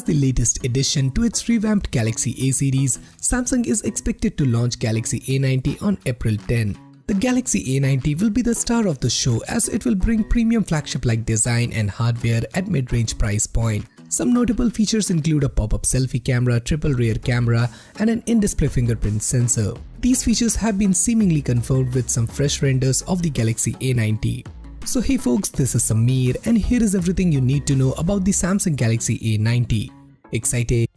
As the latest addition to its revamped Galaxy A series, Samsung is expected to launch Galaxy A90 on April 10. The Galaxy A90 will be the star of the show as it will bring premium flagship-like design and hardware at mid-range price point. Some notable features include a pop-up selfie camera, triple rear camera, and an in-display fingerprint sensor. These features have been seemingly confirmed with some fresh renders of the Galaxy A90. So hey folks, this is Samir and here is everything you need to know about the Samsung Galaxy A90. Excited?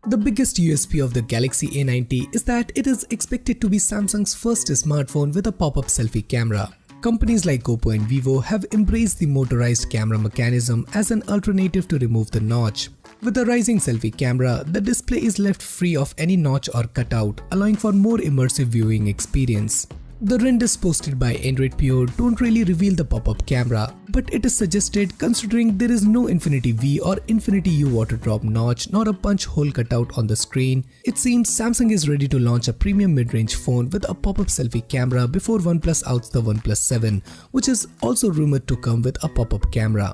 The biggest USP of the Galaxy A90 is that it is expected to be Samsung's first smartphone with a pop-up selfie camera. Companies like Oppo and Vivo have embraced the motorized camera mechanism as an alternative to remove the notch. With a rising selfie camera, the display is left free of any notch or cutout, allowing for more immersive viewing experience. The renders posted by Android Pure don't really reveal the pop-up camera, but it is suggested considering there is no Infinity V or Infinity U water drop notch nor a punch hole cutout on the screen. It seems Samsung is ready to launch a premium mid-range phone with a pop-up selfie camera before OnePlus outs the OnePlus 7, which is also rumored to come with a pop-up camera.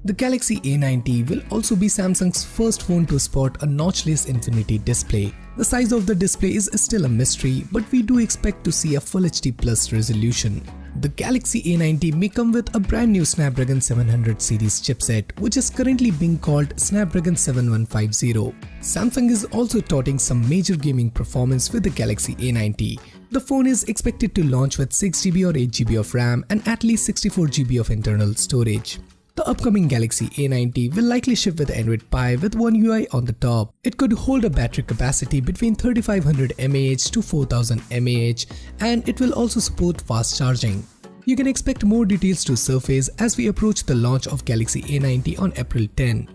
The Galaxy A90 will also be Samsung's first phone to sport a notchless Infinity display. The size of the display is still a mystery, but we do expect to see a Full HD Plus resolution. The Galaxy A90 may come with a brand new Snapdragon 700 series chipset, which is currently being called Snapdragon 7150. Samsung is also touting some major gaming performance with the Galaxy A90. The phone is expected to launch with 6GB or 8GB of RAM and at least 64GB of internal storage. The upcoming Galaxy A90 will likely ship with Android Pie with One UI on the top. It could hold a battery capacity between 3500 mAh to 4000 mAh and it will also support fast charging. You can expect more details to surface as we approach the launch of Galaxy A90 on April 10.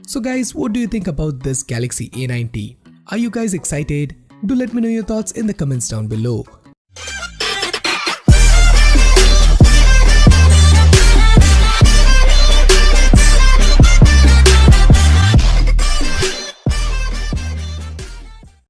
So guys, what do you think about this Galaxy A90? Are you guys excited? Do let me know your thoughts in the comments down below.